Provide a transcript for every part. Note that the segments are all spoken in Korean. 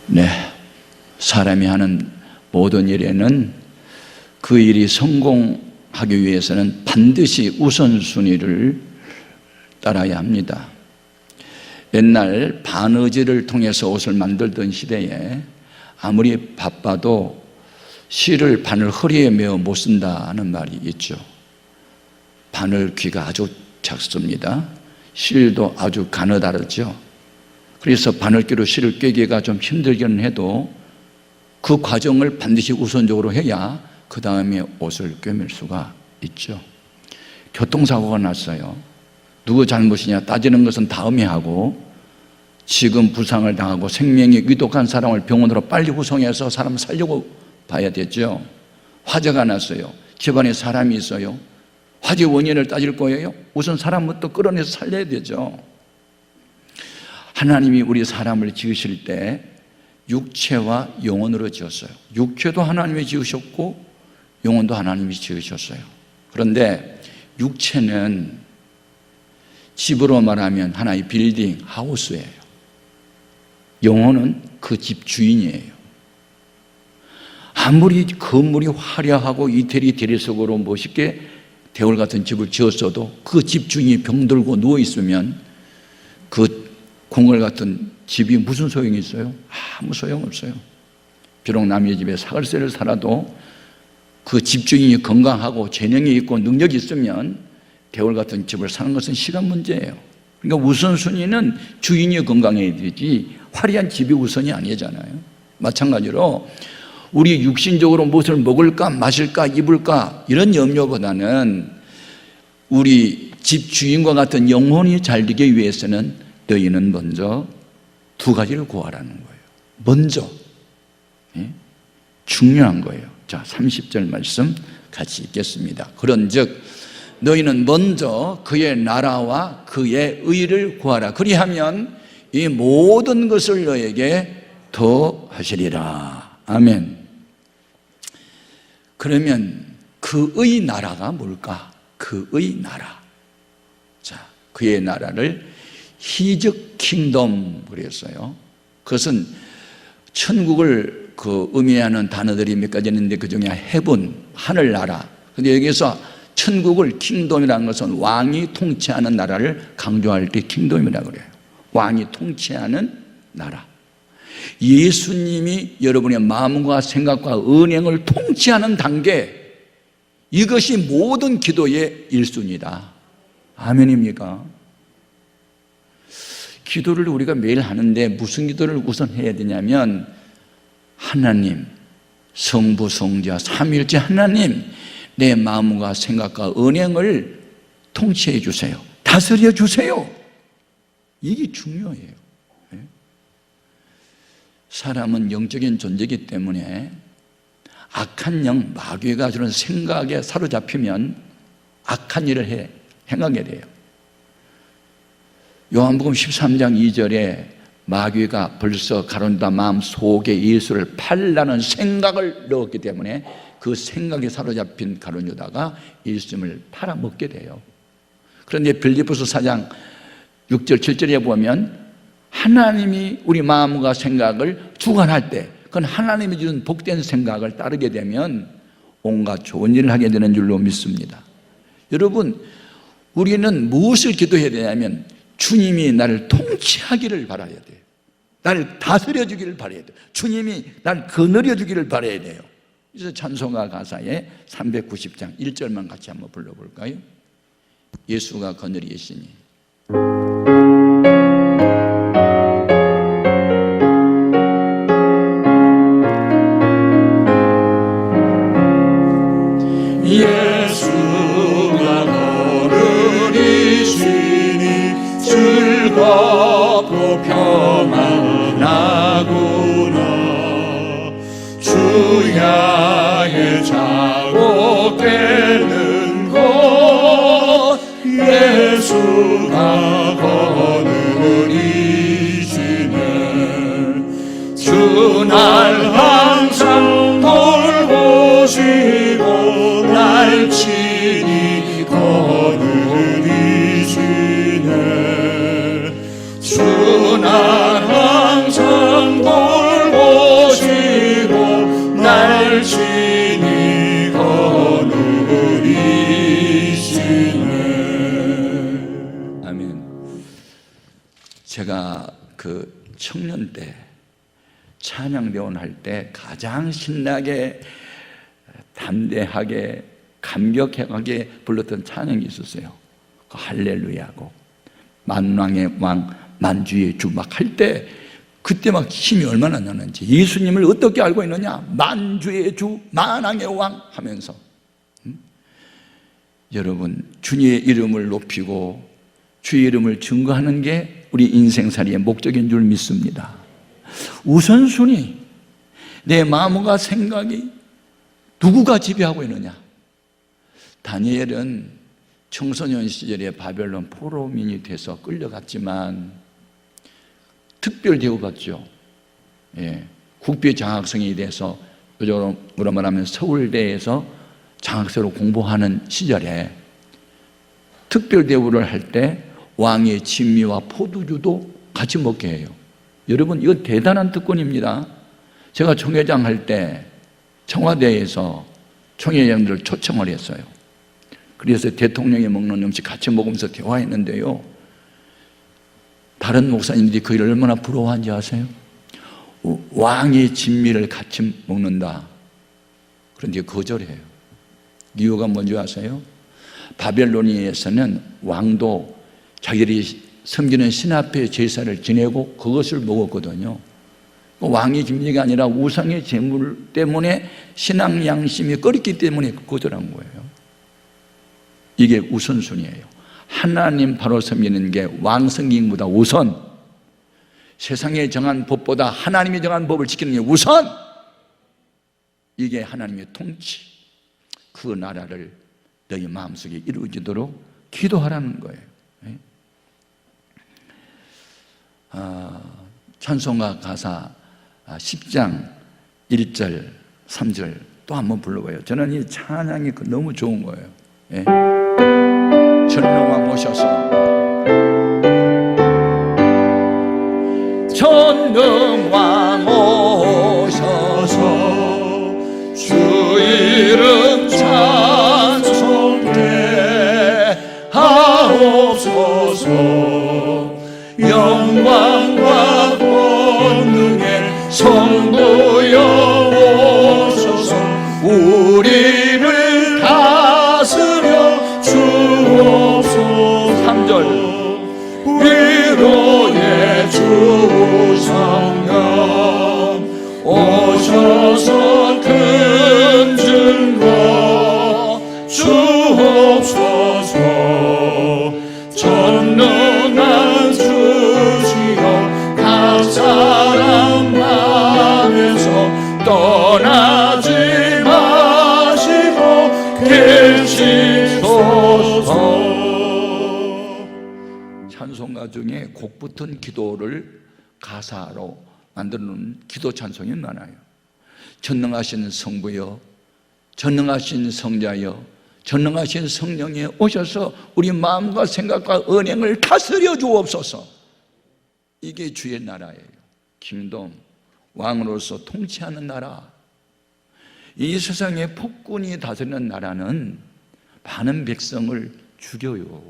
네, 사람이 하는 모든 일에는 그 일이 성공하기 위해서는 반드시 우선순위를 따라야 합니다. 옛날 바느질을 통해서 옷을 만들던 시대에 아무리 바빠도 실을 바늘 허리에 메어 못 쓴다는 말이 있죠. 바늘 귀가 아주 작습니다. 실도 아주 가느다랗죠. 그래서 바늘귀로 실을 꿰기가 좀 힘들기는 해도 그 과정을 반드시 우선적으로 해야 그 다음에 옷을 꿰맬 수가 있죠. 교통사고가 났어요. 누구 잘못이냐 따지는 것은 다음에 하고, 지금 부상을 당하고 생명이 위독한 사람을 병원으로 빨리 후송해서 사람 살려고 봐야 되죠. 화재가 났어요. 집안에 사람이 있어요. 화재 원인을 따질 거예요? 우선 사람부터 끌어내서 살려야 되죠. 하나님이 우리 사람을 지으실 때 육체와 영혼으로 지었어요. 육체도 하나님이 지으셨고 영혼도 하나님이 지으셨어요. 그런데 육체는 집으로 말하면 하나의 빌딩, 하우스예요. 영혼은 그 집 주인이에요. 아무리 건물이 화려하고 이태리 대리석으로 멋있게 대월 같은 집을 지었어도 그 집 주인이 병들고 누워있으면 그 궁궐 같은 집이 무슨 소용이 있어요? 아무 소용없어요. 비록 남의 집에 사글세를 살아도 그 집주인이 건강하고 재능이 있고 능력이 있으면 대월 같은 집을 사는 것은 시간 문제예요. 그러니까 우선순위는 주인이 건강해야 되지 화려한 집이 우선이 아니잖아요. 마찬가지로 우리 육신적으로 무엇을 먹을까 마실까 입을까 이런 염려보다는 우리 집주인과 같은 영혼이 잘 되기 위해서는 너희는 먼저 두 가지를 구하라는 거예요. 먼저, 중요한 거예요. 자, 30절 말씀 같이 읽겠습니다. 그런즉 너희는 먼저 그의 나라와 그의 의를 구하라. 그리하면 이 모든 것을 너에게 더하시리라. 아멘. 그러면 그의 나라가 뭘까? 그의 나라. 자, 그의 나라를 히적 킹덤 그랬어요. 그것은 천국을 의미하는 단어들이 몇 가지 있는데 그 중에 heaven, 하늘나라. 근데 여기서 천국을 킹덤이라는 것은 왕이 통치하는 나라를 강조할 때 킹덤이라고 그래요. 왕이 통치하는 나라. 예수님이 여러분의 마음과 생각과 은행을 통치하는 단계, 이것이 모든 기도의 1순위다. 아멘입니까? 기도를 우리가 매일 하는데 무슨 기도를 우선 해야 되냐면, 하나님, 성부, 성자, 삼위일체 하나님, 내 마음과 생각과 은행을 통치해 주세요. 다스려 주세요. 이게 중요해요. 사람은 영적인 존재이기 때문에 악한 영, 마귀가 주는 생각에 사로잡히면 악한 일을 행하게 돼요. 요한복음 13장 2절에 마귀가 벌써 가론유다 마음 속에 예수를 팔라는 생각을 넣었기 때문에 그 생각에 사로잡힌 가론유다가 예수님을 팔아먹게 돼요. 그런데 빌립보서 4장 6절 7절에 보면 하나님이 우리 마음과 생각을 주관할 때, 그건 하나님이 주는 복된 생각을 따르게 되면 온갖 좋은 일을 하게 되는 줄로 믿습니다. 여러분, 우리는 무엇을 기도해야 되냐면 주님이 나를 통치하기를 바라야 돼요. 나를 다스려 주기를 바라야 돼요. 주님이 나를 거느려 주기를 바라야 돼요. 그래서 찬송가 가사에 390장 1절만 같이 한번 불러볼까요? 예수가 거느리시니 예수가 거느리시니 즐겁고 평안하구나. 주야의 자복되는 곳 예수가 거느리시네. 주 날 항상 돌보시고 날 친히 거느리시네. 주 날 항상 돌보시고 청년 때 찬양대원 할 때 가장 신나게 담대하게 감격하게 불렀던 찬양이 있었어요. 그 할렐루야고 만왕의 왕 만주의 주 막 할 때 그때 막 힘이 얼마나 나는지, 예수님을 어떻게 알고 있느냐, 만주의 주 만왕의 왕 하면서 여러분, 주님의 이름을 높이고 주의 이름을 증거하는 게 우리 인생살이의 목적인 줄 믿습니다. 우선순위, 내 마음과 생각이 누구가 지배하고 있느냐. 다니엘은 청소년 시절에 바벨론 포로민이 돼서 끌려갔지만 특별 대우받죠. 예, 국비 장학생이 돼서 요즘으로 말하면 서울대에서 장학생으로 공부하는 시절에 특별 대우를 할 때 왕의 진미와 포도주도 같이 먹게 해요. 여러분, 이거 대단한 특권입니다. 제가 총회장 할 때 청와대에서 총회장들을 초청을 했어요. 그래서 대통령이 먹는 음식 같이 먹으면서 대화했는데요, 다른 목사님들이 그 일을 얼마나 부러워한지 아세요? 왕의 진미를 같이 먹는다. 그런데 거절해요. 이유가 뭔지 아세요? 바벨로니아에서는 왕도 자기들이 섬기는 신 앞에 제사를 지내고 그것을 먹었거든요. 왕의 진미가 아니라 우상의 제물 때문에 신앙 양심이 꺼렸기 때문에 거절한 거예요. 이게 우선순위예요. 하나님 바로 섬기는 게 왕 섬김보다 우선, 세상에 정한 법보다 하나님이 정한 법을 지키는 게 우선. 이게 하나님의 통치, 그 나라를 너희 마음속에 이루어지도록 기도하라는 거예요. 찬송가 가사 10장 1절 3절 또 한번 불러봐요. 저는 이 찬양이 너무 좋은 거예요. 예. 전능왕 오셔서, 전능왕 오셔서 주 이름 찬송해 하옵소서. 영광과 권능의 성부여 오셔서 우리를 다스려 주옵소서. 3절 위로의 주 성령 오셔서 큰 증거 주옵소서. 전능한 주시여 각 사람 마음에서 떠나지 마시고 계시소서. 찬송가 중에 곡 붙은 기도를 가사로 만드는 기도 찬송이 많아요. 전능하신 성부여, 전능하신 성자여, 전능하신 성령이 오셔서 우리 마음과 생각과 은행을 다스려 주옵소서. 이게 주의 나라예요. 킹덤, 왕으로서 통치하는 나라. 이 세상에 폭군이 다스리는 나라는 많은 백성을 죽여요,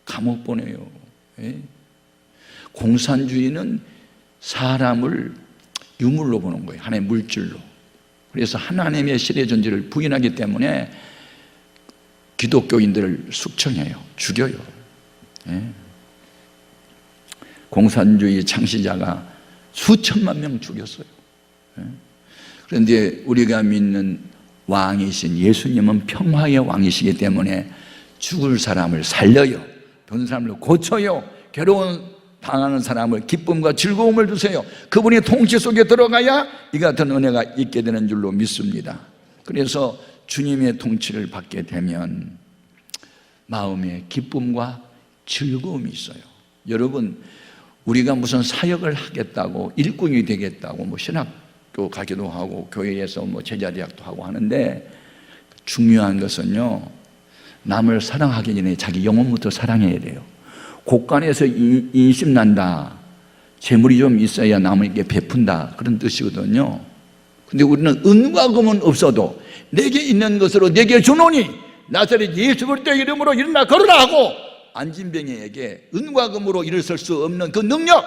감옥 보내요. 예? 공산주의는 사람을 유물로 보는 거예요, 하나의 물질로. 그래서 하나님의 실의 존재를 부인하기 때문에 기독교인들을 숙청해요, 죽여요. 예? 공산주의 창시자가 수천만 명 죽였어요. 예? 그런데 우리가 믿는 왕이신 예수님은 평화의 왕이시기 때문에 죽을 사람을 살려요, 병든 사람을 고쳐요, 괴로운 당하는 사람을 기쁨과 즐거움을 주세요. 그분의 통치 속에 들어가야 이 같은 은혜가 있게 되는 줄로 믿습니다. 그래서 주님의 통치를 받게 되면 마음에 기쁨과 즐거움이 있어요. 여러분, 우리가 무슨 사역을 하겠다고, 일꾼이 되겠다고 뭐 신학교 가기도 하고 교회에서 뭐 제자대학도 하고 하는데, 중요한 것은요, 남을 사랑하기 전에 자기 영혼부터 사랑해야 돼요. 곳간에서 인심 난다, 재물이 좀 있어야 남에게 베푼다, 그런 뜻이거든요. 근데 우리는 은과 금은 없어도 내게 있는 것으로 내게 주노니 나사렛 예수 그리스도의 이름으로 일어나 걸으라 하고, 안진병에게 은과 금으로 일어설 수 없는 그 능력,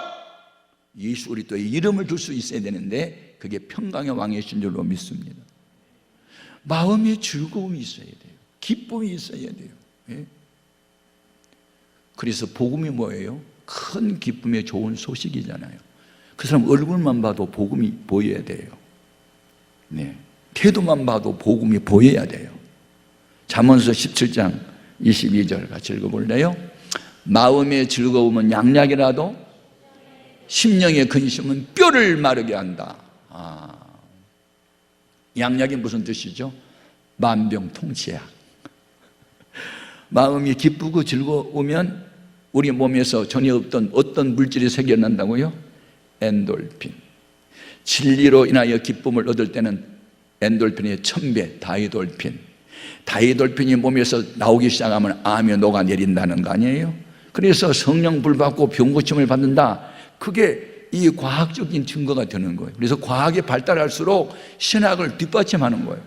예수 그리스도의 이름을 줄 수 있어야 되는데 그게 평강의 왕이신 줄로 믿습니다. 마음에 즐거움이 있어야 돼요. 기쁨이 있어야 돼요. 예? 그래서 복음이 뭐예요? 큰 기쁨의 좋은 소식이잖아요. 그 사람 얼굴만 봐도 복음이 보여야 돼요. 네. 태도만 봐도 복음이 보여야 돼요. 잠언서 17장 22절 같이 읽어볼래요? 마음의 즐거움은 양약이라도 심령의 근심은 뼈를 마르게 한다. 양약이 무슨 뜻이죠? 만병통치약. 마음이 기쁘고 즐거우면 우리 몸에서 전혀 없던 어떤 물질이 생겨난다고요? 엔돌핀. 진리로 인하여 기쁨을 얻을 때는 엔돌핀의 1000배 다이돌핀. 다이돌핀이 몸에서 나오기 시작하면 암에 녹아내린다는 거 아니에요? 그래서 성령 불 받고 병 고침을 받는다. 그게 이 과학적인 증거가 되는 거예요. 그래서 과학이 발달할수록 신학을 뒷받침하는 거예요.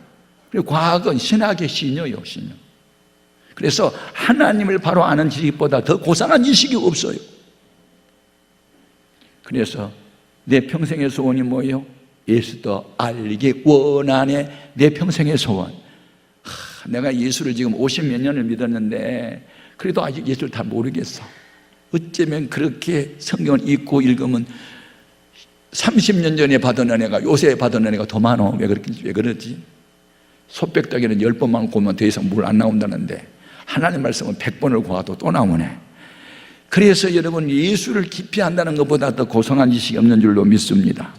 그리고 과학은 신학의 신여요, 신여. 그래서 하나님을 바로 아는 지식보다 더 고상한 지식이 없어요. 그래서 내 평생의 소원이 뭐예요? 예수도 알기 원하네. 내 평생의 소원. 내가 예수를 지금 50몇 년을 믿었는데 그래도 아직 예수를 다 모르겠어. 어쩌면 그렇게 성경을 읽고 읽으면 30년 전에 받은 은혜가 요새 받은 은혜가 더 많어. 왜 그러지? 소백닭에는 10번만 구우면 더 이상 물 안 나온다는데 하나님 말씀은 100번을 구워도 또 나오네. 그래서 여러분 예수를 깊이 안다는 것보다 더 고상한 지식이 없는 줄로 믿습니다.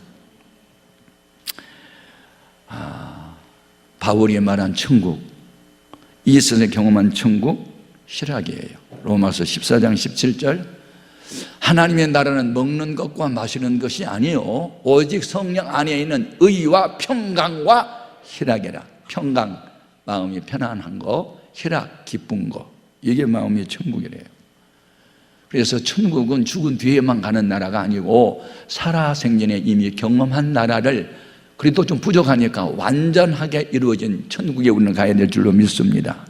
바울이 말한 천국, 이에서 경험한 천국 실학이에요. 로마서 14장 17절. 하나님의 나라는 먹는 것과 마시는 것이 아니요 오직 성령 안에 있는 의와 평강과 희락이라. 평강, 마음이 편안한 거, 희락, 기쁜 거. 이게 마음의 천국이래요. 그래서 천국은 죽은 뒤에만 가는 나라가 아니고 살아생전에 이미 경험한 나라를 그래도 좀 부족하니까 완전하게 이루어진 천국에 우리는 가야 될 줄로 믿습니다.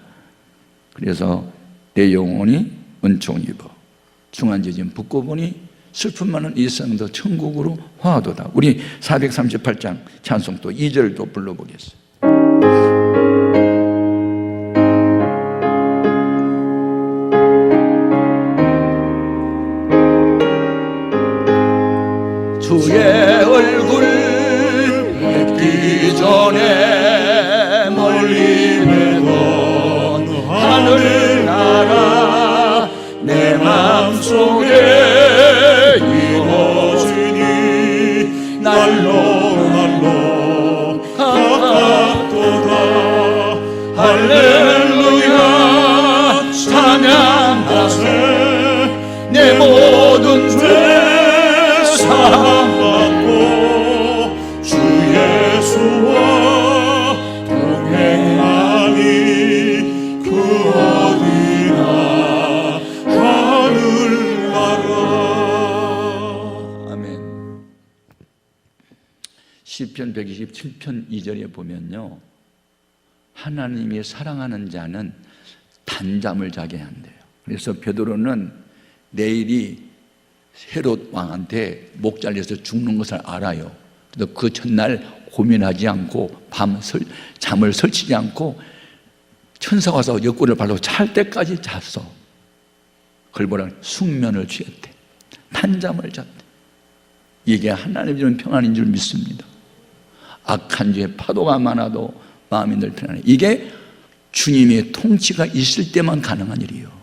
그래서 내 영혼이 은총 입어 중한지진 붙고 보니 슬픔 많은 이 생도 천국으로 화하도다. 우리 438장 찬송 또 2절도 불러보겠습니다. 주의 얼굴 뵙기 전에 멀리 내던 하늘나라 내 맘속에 이루어지니 날로 가깝도다. 할렐루야 찬양하세. 내 모든 죄 사함받고 주 예수와 동행하니 그 어디나 하늘나라. 아멘. 시편 127편 2절에 보면요, 하나님이 사랑하는 자는 단잠을 자게 한대요. 그래서 베드로는 내일이 헤롯 왕한테 목 잘려서 죽는 것을 알아요. 그래서 그 전날 고민하지 않고 잠을 설치지 않고 천사 와서 옆구리를 발로 찰 때까지 잤어. 그걸 뭐라 숙면을 취했대. 단잠을 잤대. 이게 하나님 주는 평안인 줄 믿습니다. 악한 죄 파도가 많아도 마음이 늘 편안해. 이게 주님의 통치가 있을 때만 가능한 일이에요.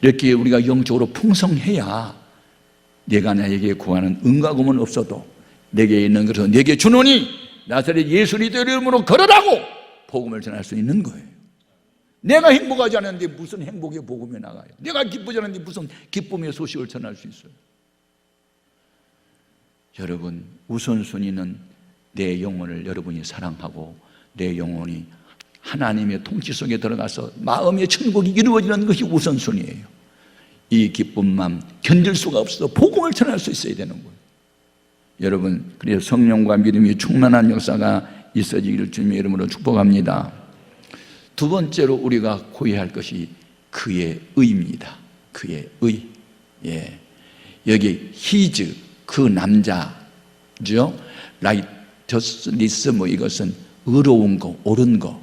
이렇게 우리가 영적으로 풍성해야 내가 나에게 구하는 은과 금은 없어도 내게 있는 것을 내게 주노니 나사렛 예수 그리스도의 이름으로 걸으라고 복음을 전할 수 있는 거예요. 내가 행복하지 않은데 무슨 행복의 복음이 나가요? 내가 기쁘지 않은데 무슨 기쁨의 소식을 전할 수 있어요? 여러분, 우선순위는 내 영혼을 여러분이 사랑하고 내 영혼이 하나님의 통치 속에 들어가서 마음의 천국이 이루어지는 것이 우선순위예요. 이 기쁨만 견딜 수가 없어서 복음을 전할 수 있어야 되는 거예요. 여러분, 그래서 성령과 믿음이 충만한 역사가 있어지기를 주님의 이름으로 축복합니다. 두 번째로 우리가 구해야 할 것이 그의 의입니다. 그의 의. 예. 여기 His, 그 남자죠. 라이터스리스 뭐 이것은 의로운 거, 옳은 거.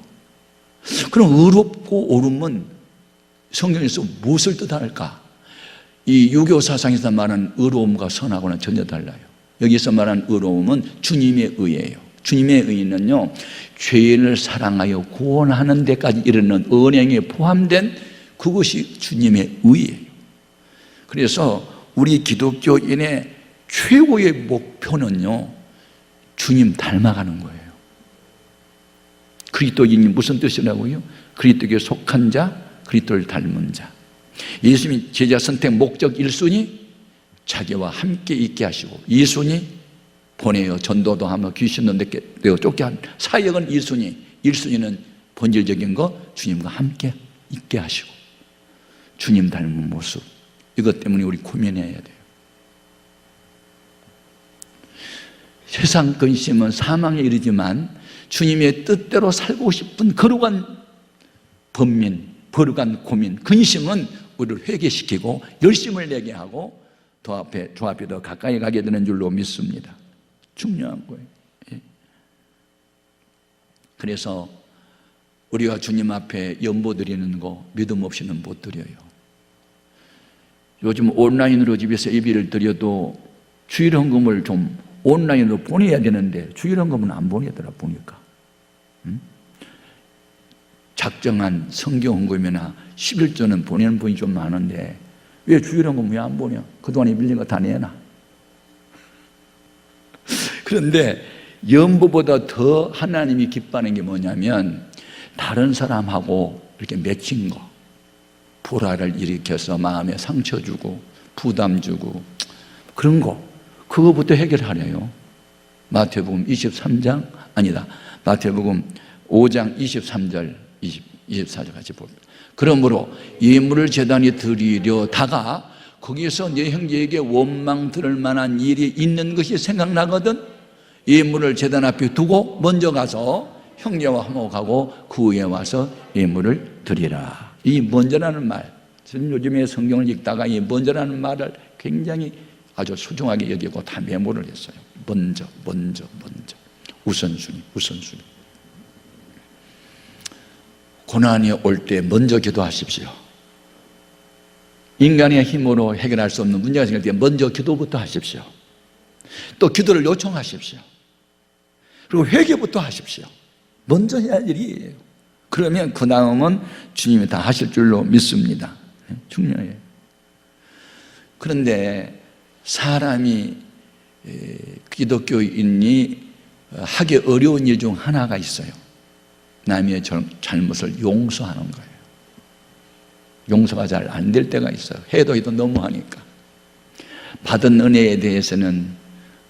그럼 의롭고 옳음은 성경에서 무엇을 뜻할까? 이 유교 사상에서 말하는 의로움과 선하고는 전혀 달라요. 여기서 말하는 의로움은 주님의 의예요. 주님의 의는요, 죄인을 사랑하여 구원하는 데까지 이르는 언행에 포함된 그것이 주님의 의예요. 그래서 우리 기독교인의 최고의 목표는요, 주님 닮아가는 거예요. 그리스도인이 무슨 뜻이라고요? 그리스도에 속한 자, 그리스도를 닮은 자. 예수님이 제자 선택 목적 1순위 자기와 함께 있게 하시고, 2순위 보내어 전도도 하며 귀신도 내어 쫓게 한 사역은 2순위. 1순위는 본질적인 거 주님과 함께 있게 하시고, 주님 닮은 모습. 이것 때문에 우리 고민해야 돼요. 세상 근심은 사망에 이르지만 주님의 뜻대로 살고 싶은 거룩한 번민, 거룩한 고민, 근심은 우리를 회개시키고 열심을 내게 하고 주 앞에 더 가까이 가게 되는 줄로 믿습니다. 중요한 거예요. 그래서 우리가 주님 앞에 연보 드리는 거 믿음 없이는 못 드려요. 요즘 온라인으로 집에서 예배를 드려도 주일 헌금을 좀 온라인으로 보내야 되는데 주일 헌금은 안 보내더라 보니까. 작정한 성경 헌금이나 11조는 보내는 분이 좀 많은데 왜 주일 헌금 왜 안 보내? 그동안에 밀린 거 다 내놔. 그런데 연보보다 더 하나님이 기뻐하는 게 뭐냐면 다른 사람하고 이렇게 맺힌 거, 불화를 일으켜서 마음에 상처 주고 부담 주고 그런 거, 그거부터 해결하래요. 마태복음 23장 아니다, 마태복음 5장 23절 24절 같이 봅니다. 그러므로 예물을 제단에 드리려다가 거기에서 내 형제에게 원망 들을 만한 일이 있는 것이 생각나거든 예물을 제단 앞에 두고 먼저 가서 형제와 화목하고 그 후에 와서 예물을 드리라. 이 먼저라는 말, 저는 요즘에 성경을 읽다가 이 먼저라는 말을 굉장히 아주 소중하게 여기고 다 메모를 했어요. 먼저 우선순위. 고난이 올 때 먼저 기도하십시오. 인간의 힘으로 해결할 수 없는 문제가 생길 때 먼저 기도부터 하십시오. 또 기도를 요청하십시오. 그리고 회개부터 하십시오. 먼저 해야 할 일이에요. 그러면 그 다음은 주님이 다 하실 줄로 믿습니다. 중요해요. 그런데 사람이 기독교인이 하기 어려운 일 중 하나가 있어요. 남의 잘못을 용서하는 거예요. 용서가 잘 안 될 때가 있어요. 해도 너무하니까. 받은 은혜에 대해서는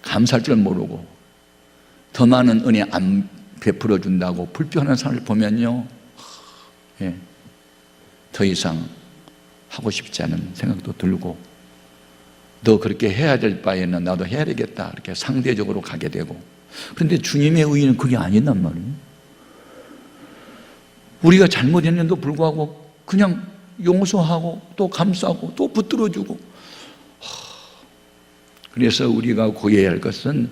감사할 줄 모르고 더 많은 은혜 안 베풀어 준다고 불평하는 사람을 보면요, 더 이상 하고 싶지 않은 생각도 들고 너 그렇게 해야 될 바에는 나도 해야 되겠다 이렇게 상대적으로 가게 되고. 그런데 주님의 의의는 그게 아니란 말이에요. 우리가 잘못했는데도 불구하고 그냥 용서하고 또 감싸고 또 붙들어주고. 그래서 우리가 고해야 할 것은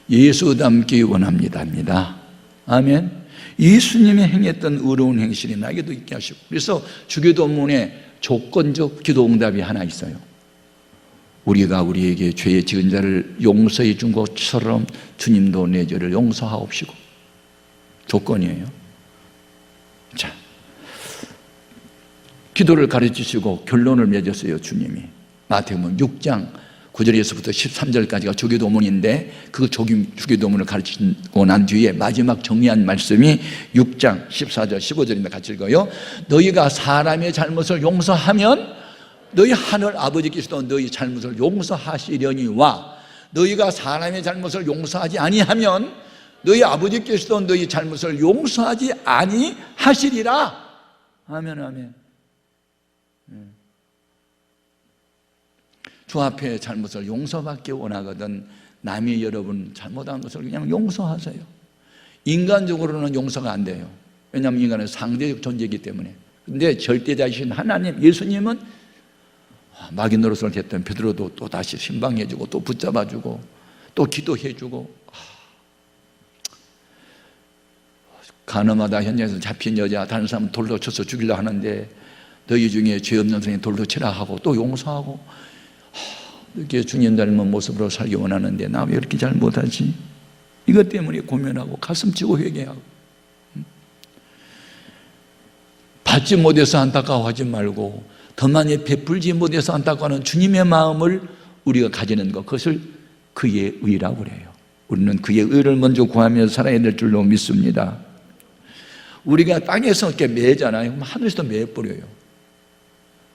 예수 닮기 원합니다. 아멘. 예수님이 행했던 의로운 행실이 나에게도 있게 하시고. 그래서 주기도문에 조건적 기도응답이 하나 있어요. 우리가 우리에게 죄의 지은 자를 용서해 준 것처럼 주님도 내 죄를 용서하옵시고. 조건이에요. 자, 기도를 가르치시고 결론을 맺었어요. 주님이 마태복음 6장 9절에서부터 13절까지가 주기도문인데 그 주기도문을 가르치고 난 뒤에 마지막 정리한 말씀이 6장 14절 15절인데 같이 읽어요. 너희가 사람의 잘못을 용서하면 너희 하늘 아버지께서도 너희 잘못을 용서하시려니와 너희가 사람의 잘못을 용서하지 아니하면 너희 아버지께서도 너희 잘못을 용서하지 아니하시리라. 아멘. 주 앞에 잘못을 용서받기 원하거든 남이 여러분 잘못한 것을 그냥 용서하세요. 인간적으로는 용서가 안 돼요. 왜냐하면 인간은 상대적 존재이기 때문에. 근데 절대자이신 하나님 예수님은 마귀 노릇을 했던 베드로도 또 다시 신방해주고 또 붙잡아주고 또 기도해주고, 가늠하다 현장에서 잡힌 여자 다른 사람 돌로 쳐서 죽이려 하는데 너희 중에 죄 없는 사람이 돌로 치라 하고 또 용서하고, 이렇게 주님 닮은 모습으로 살기 원하는데 나 왜 이렇게 잘 못하지? 이것 때문에 고민하고 가슴치고 회개하고, 받지 못해서 안타까워하지 말고 더 많이 베풀지 못해서 안타까워하는 주님의 마음을 우리가 가지는 것, 그것을 그의 의라고 그래요. 우리는 그의 의를 먼저 구하며 살아야 될 줄로 믿습니다. 우리가 땅에서 이렇게 매잖아요. 그럼 하늘에서도 매버려요.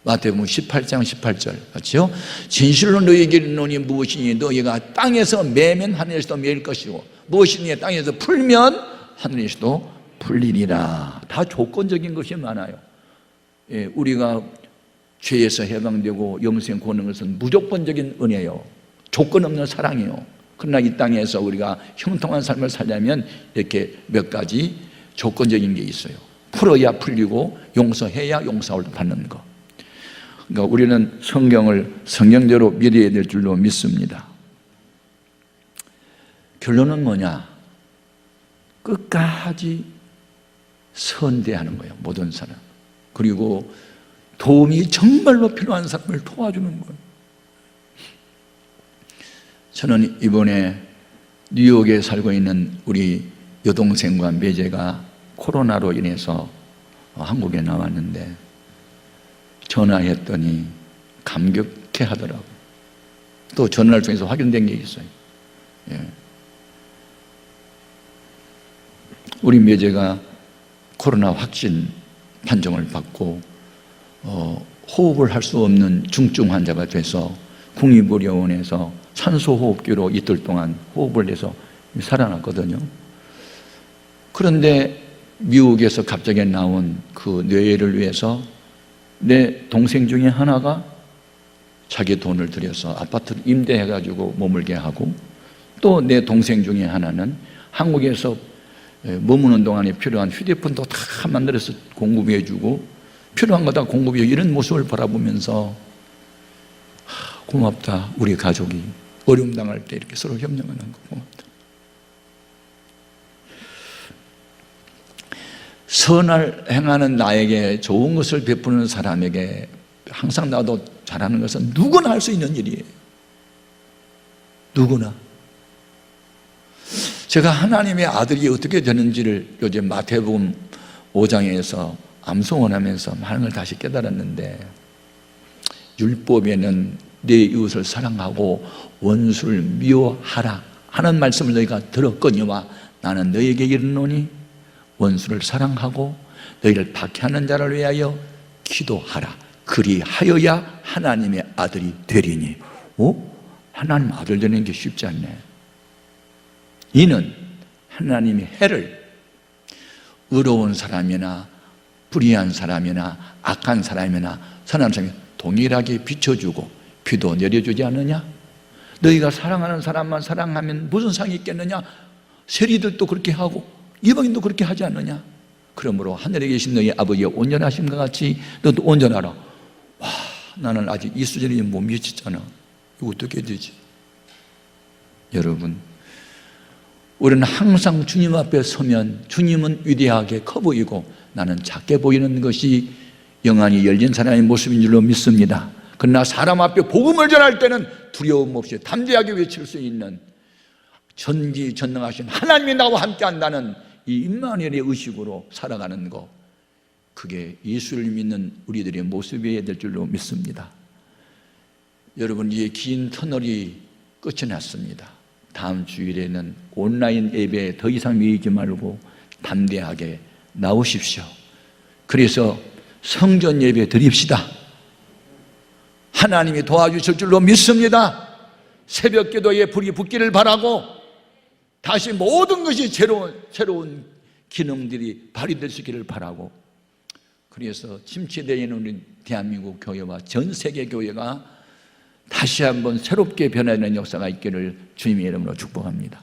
마태복음 18장 18절 맞죠? 진실로 너희에게 이르노니 무엇이니 너희가 땅에서 매면 하늘에서도 매일 것이고 무엇이니 땅에서 풀면 하늘에서도 풀리리라. 다 조건적인 것이 많아요. 예, 우리가 죄에서 해방되고 영생 구하는 것은 무조건적인 은혜요, 조건 없는 사랑이요. 그러나 이 땅에서 우리가 형통한 삶을 살려면 이렇게 몇 가지 조건적인 게 있어요. 풀어야 풀리고 용서해야 용서를 받는 것. 그러니까 우리는 성경을 성경대로 믿어야 될 줄로 믿습니다. 결론은 뭐냐? 끝까지 선대하는 거예요, 모든 사람. 그리고 도움이 정말로 필요한 사람을 도와주는 거예요. 저는 이번에 뉴욕에 살고 있는 우리 여동생과 매제가 코로나로 인해서 한국에 나왔는데 전화했더니 감격해 하더라고요. 또 전화를 통해서 확인된 게 있어요. 예. 우리 매제가 코로나 확진 판정을 받고 호흡을 할 수 없는 중증 환자가 돼서 국립의료원에서 산소호흡기로 이틀 동안 호흡을 해서 살아났거든요. 그런데 미국에서 갑자기 나온 그 뇌를 위해서 내 동생 중에 하나가 자기 돈을 들여서 아파트를 임대해가지고 머물게 하고, 또 내 동생 중에 하나는 한국에서 머무는 동안에 필요한 휴대폰도 다 만들어서 공급해주고 필요한 거 다 공급해, 이런 모습을 바라보면서 고맙다, 우리 가족이 어려움 당할 때 이렇게 서로 협력하는 거 고맙다. 선을 행하는 나에게 좋은 것을 베푸는 사람에게 항상 나도 잘하는 것은 누구나 할 수 있는 일이에요. 누구나. 제가 하나님의 아들이 어떻게 되는지를 요즘 마태복음 5장에서 암송원하면서 많은 걸 다시 깨달았는데, 율법에는 내 이웃을 사랑하고 원수를 미워하라 하는 말씀을 너희가 들었거니와 나는 너희에게 이르노니 원수를 사랑하고 너희를 박해하는 자를 위하여 기도하라. 그리하여야 하나님의 아들이 되리니. 하나님 아들 되는 게 쉽지 않네. 이는 하나님의 해를 의로운 사람이나 불의한 사람이나 악한 사람이나 선한 사람이 동일하게 비춰주고 비도 내려주지 않느냐? 너희가 사랑하는 사람만 사랑하면 무슨 상이 있겠느냐? 세리들도 그렇게 하고 이방인도 그렇게 하지 않느냐? 그러므로 하늘에 계신 너희 아버지의 온전하심과 같이 너도 온전하라. 와, 나는 아직 이 수준에 못 미쳤잖아. 이거 어떻게 되지? 여러분, 우리는 항상 주님 앞에 서면 주님은 위대하게 커 보이고 나는 작게 보이는 것이 영안이 열린 사람의 모습인 줄로 믿습니다. 그러나 사람 앞에 복음을 전할 때는 두려움 없이 담대하게 외칠 수 있는 전지전능하신 하나님이 나와 함께 한다는 이 임마누엘의 의식으로 살아가는 것, 그게 예수를 믿는 우리들의 모습이어야 될 줄로 믿습니다. 여러분, 이 긴 터널이 끝이 났습니다. 다음 주일에는 온라인 예배에 더 이상 미이지 말고 담대하게 나오십시오. 그래서 성전 예배 드립시다. 하나님이 도와주실 줄로 믿습니다. 새벽 기도에 불이 붙기를 바라고 다시 모든 것이 새로운 기능들이 발휘될 수 있기를 바라고, 그래서 침체되어 있는 우리 대한민국 교회와 전 세계 교회가 다시 한번 새롭게 변화되는 역사가 있기를 주님의 이름으로 축복합니다.